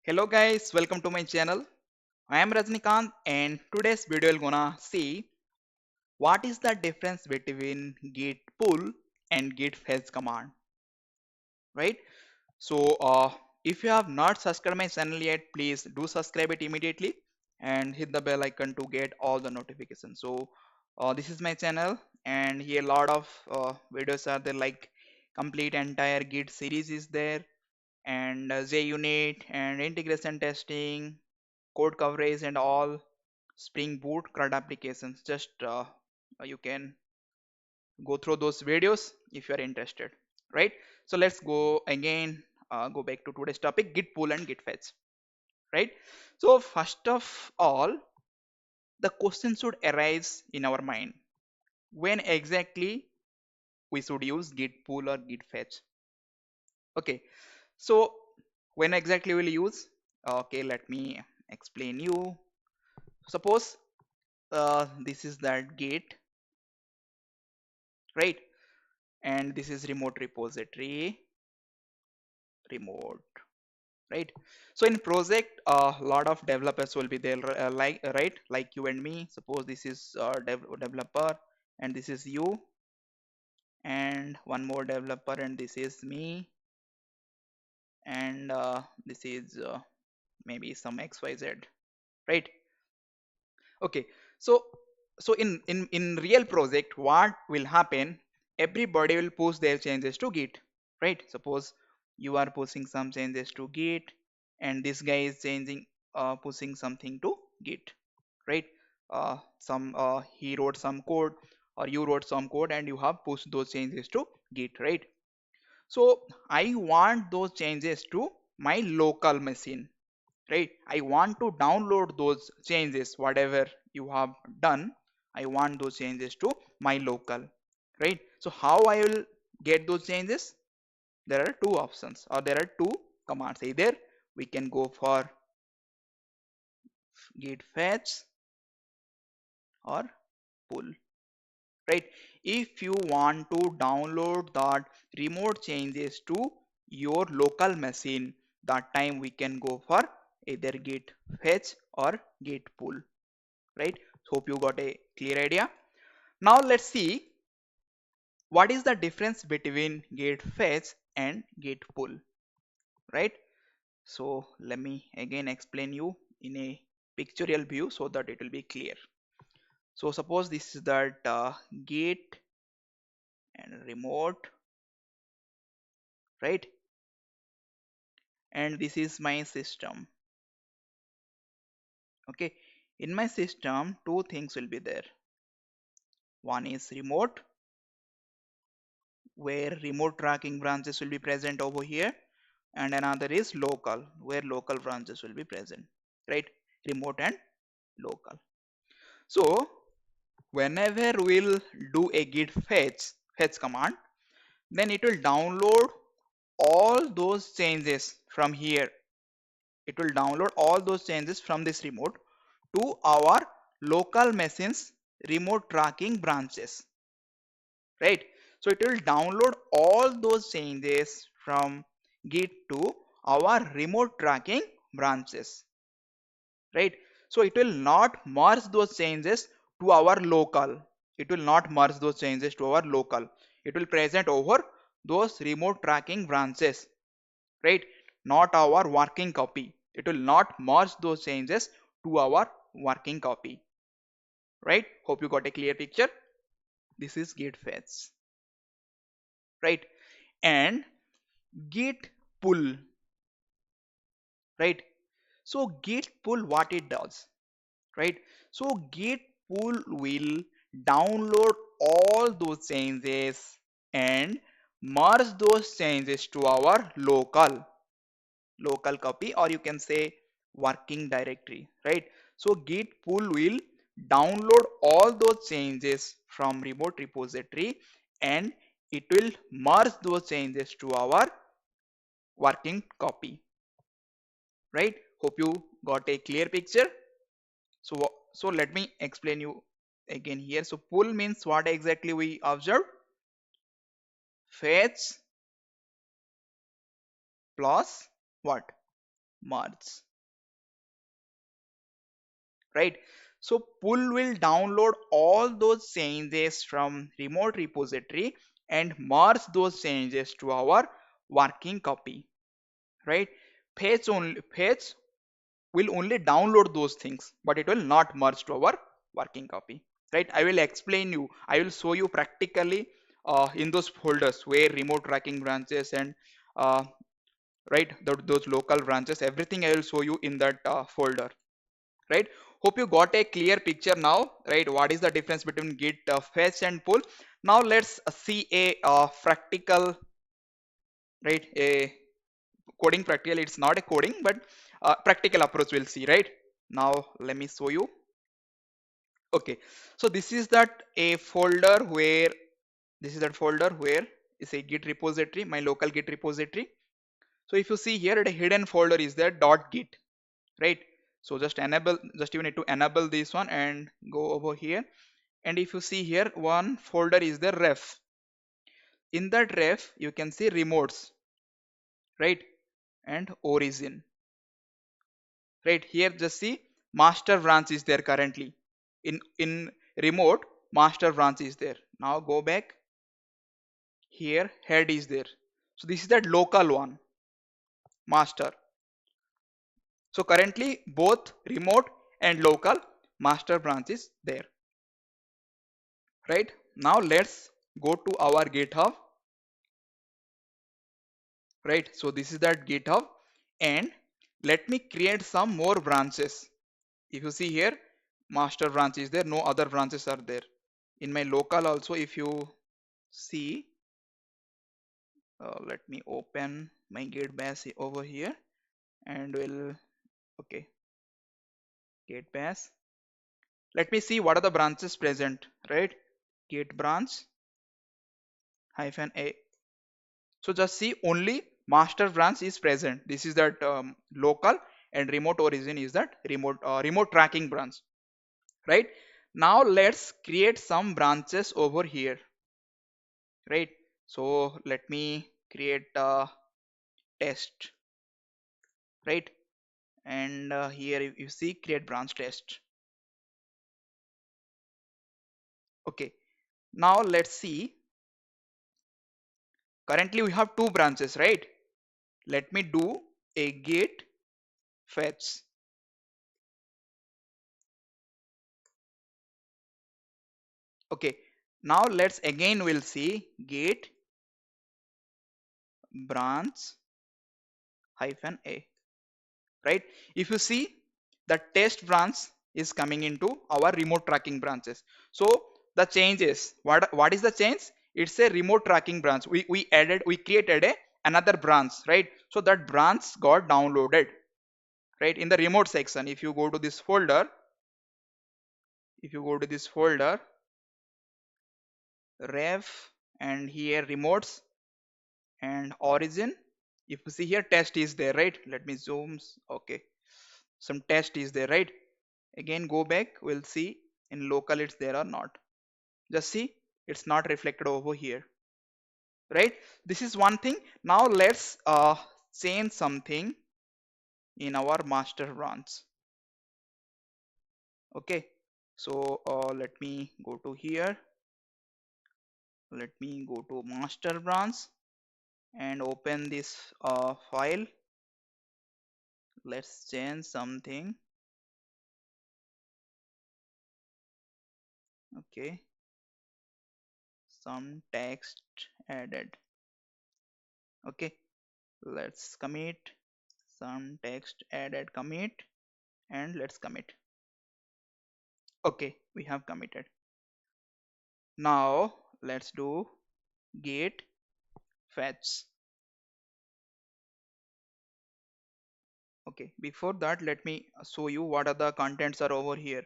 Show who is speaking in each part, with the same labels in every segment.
Speaker 1: Hello guys, welcome to my channel. I am Rajnikant and today's video is gonna see what is the difference between git pull and git fetch command, right? So if you have not subscribed my channel yet, please do subscribe it immediately and hit the bell icon to get all the notifications. So this is my channel and here a lot of videos are there, like complete entire git series is there, and JUnit and integration testing, code coverage and all, Spring Boot, CRUD applications. Just you can go through those videos if you are interested, right? So let's go again, go back to today's topic, Git pull and Git fetch, right? So first of all, the question should arise in our mind, when exactly we should use Git pull or Git fetch. Okay, so when exactly we'll use? Okay, let me explain you. Suppose this is that Git, right? And this is remote repository, remote, right? So in project a lot of developers will be there, like right, like you and me. Suppose this is developer and this is you, and one more developer and this is me, and this is maybe some xyz, right? Okay, so in real project what will happen, everybody will push their changes to git, right? Suppose you are pushing some changes to git and this guy is changing, pushing something to git, right? Some he wrote some code or you wrote some code and you have pushed those changes to git, right? So I want those changes to my local machine, right? I want to download those changes whatever you have done. I want those changes to my local, right? So how I will get those changes? There are two options, or there are two commands. Either we can go for git fetch or pull, right? If you want to download that remote changes to your local machine, that time we can go for either git fetch or git pull, right? Hope you got a clear idea. Now let's see what is the difference between git fetch and git pull, right? So let me again explain you in a pictorial view so that it will be clear. So suppose this is that git and remote, right? And this is my system. Okay, in my system two things will be there. One is remote, where remote tracking branches will be present over here, and another is local, where local branches will be present, right? Remote and local. So whenever we'll do a git fetch command, then it will download all those changes from here. It will download all those changes from this remote to our local machines remote tracking branches, right? So it will download all those changes from git to our remote tracking branches, right? So it will not merge those changes to our local. It will not merge those changes to our local. It will present over those remote tracking branches, right? Not our working copy. It will not merge those changes to our working copy, right? Hope you got a clear picture. This is git fetch, right? And git pull, right? So git pull, what it does, right? So git pull will download all those changes and merge those changes to our local copy, or you can say working directory, right? So git pull will download all those changes from remote repository and it will merge those changes to our working copy, right? Hope you got a clear picture. So let me explain you again here. So pull means what exactly we observed? Fetch plus what? merge, right? So pull will download all those changes from remote repository and merge those changes to our working copy, right? Fetch will only download those things, but it will not merge to our working copy, right? I will explain you, I will show you practically in those folders where remote tracking branches and uh, right, those local branches, everything I will show you in that folder, right? Hope you got a clear picture now, right? What is the difference between git fetch and pull? Now let's see a practical, right, a coding practical, it's not a coding but practical approach we'll see, right? Now let me show you. Okay, so this is that a folder where, this is that folder where is a git repository, my local git repository. So if you see here, a hidden folder is there .git, right? So just enable, just you need to enable this one and go over here, and if you see here, one folder is the ref. In that ref you can see remotes, right, and origin, right? Here just see master branch is there currently, in remote master branch is there. Now go back, here head is there, so this is that local one, master. So currently both remote and local master branch is there, right? Now let's go to our GitHub, right? So this is that GitHub, and let me create some more branches. If you see here, master branch is there, no other branches are there. In my local also, if you see, let me open my git bash over here, and we'll, okay, git bash. Let me see what are the branches present, right? Git branch hyphen a. So just see only master branch is present. This is that local, and remote origin is that remote tracking branch, right? Now let's create some branches over here, right? So let me create a test, right? And here you see create branch test. Okay, now let's see. Currently we have two branches, right? Let me do a git fetch. Okay, now let's again we'll see git branch hyphen a, right? If you see, the test branch is coming into our remote tracking branches. So the changes, what is the change? It's a remote tracking branch. We created another branch, right? So that branch got downloaded, right, in the remote section. If you go to this folder, if you go to this folder ref, and here remotes and origin, if you see here, test is there, right? Let me zoom. Okay, some test is there, right? Again go back, we'll see in local it's there or not. Just see, it's not reflected over here, right? This is one thing. Now let's change something in our master branch. Okay, so let me go to here, let me go to master branch and open this file. Let's change something. Okay, some text added. Okay, let's commit, some text added, commit, and let's commit. Okay, we have committed. Now let's do git fetch. Okay, before that let me show you what are the contents are over here.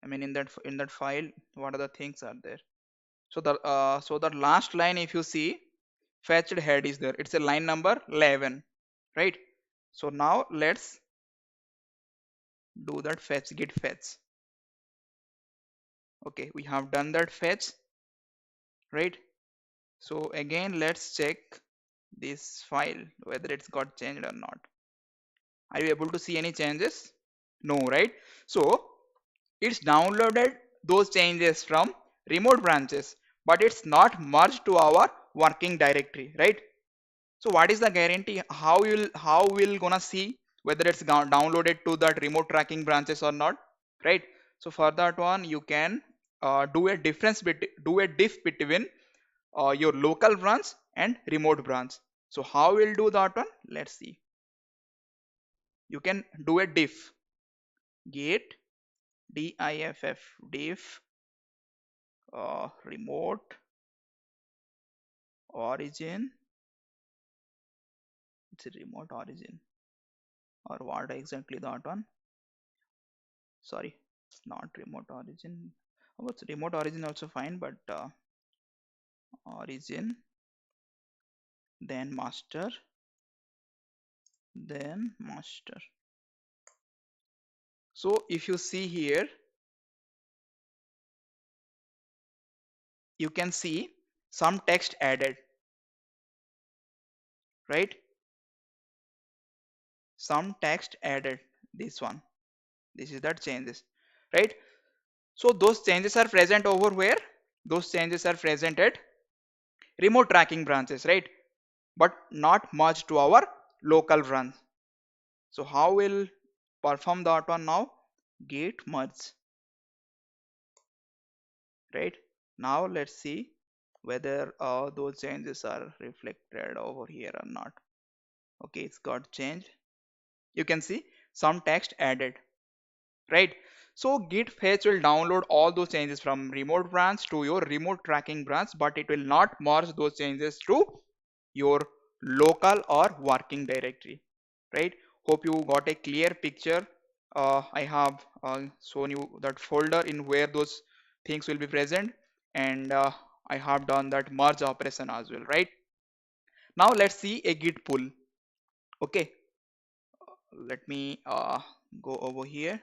Speaker 1: I mean, in that file, what are the things are there. So the last line, if you see, fetched head is there, it's a line number 11, right? So now let's do that fetch, git fetch. Okay, we have done that fetch, right? So again let's check this file whether it's got changed or not. Are you able to see any changes? No, right? So it's downloaded those changes from remote branches, but it's not merged to our working directory, right? So what is the guarantee? How will gonna see whether it's downloaded to that remote tracking branches or not, right? So for that one, you can do a diff between your local branch and remote branch. So how we'll do that one? Let's see. You can do a diff, git diff remote origin. It's a remote origin or what exactly that one? Sorry, it's not remote origin. What's remote origin also fine, but origin, then master, then master. So if you see here, you can see some text added, right? Some text added. This one, this is that changes, right? So those changes are present over where? Those changes are present at remote tracking branches, right? But not merged to our local branch. So how will perform that one now? Git merge, right? Now let's see whether those changes are reflected over here or not. Okay, it's got changed. You can see some text added, right? So git fetch will download all those changes from remote branch to your remote tracking branch, but it will not merge those changes to your local or working directory, right? Hope you got a clear picture. I have shown you that folder in where those things will be present, and I have done that merge operation as well, right? Now let's see a git pull. Okay, let me go over here.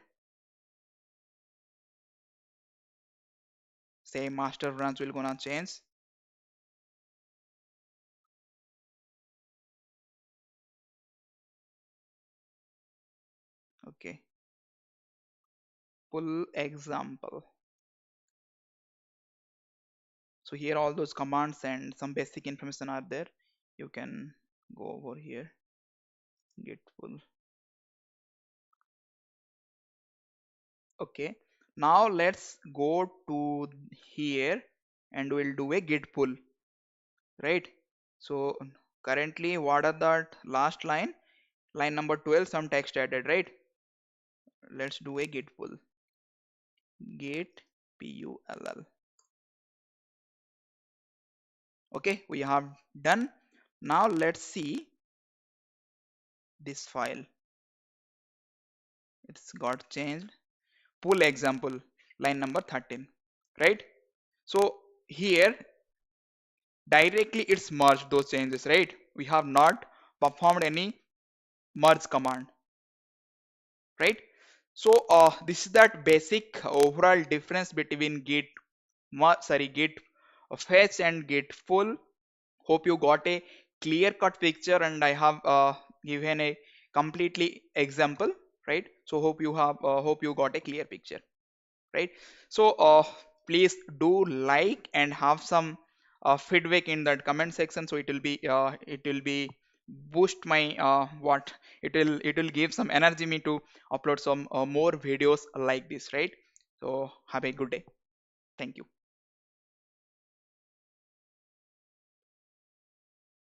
Speaker 1: Say master branch will gonna change. Okay, pull example. So here all those commands and some basic information are there. You can go over here, git pull. Okay, now let's go to here and we'll do a git pull, right? So currently what are that last line? Line number 12, some text added, right? Let's do a git pull. Git pull. Okay, we have done. Now let's see this file. It's got changed. Pull example, line number 13, right? So here directly it's merged those changes, right? We have not performed any merge command, right? So this is that basic overall difference between git fetch and git pull. Hope you got a clear cut picture, and I have given a completely example, right? So hope you got a clear picture, right? So please do like and have some feedback in that comment section, so it will be boost my what it will give some energy me to upload some more videos like this, right? So have a good day. Thank you.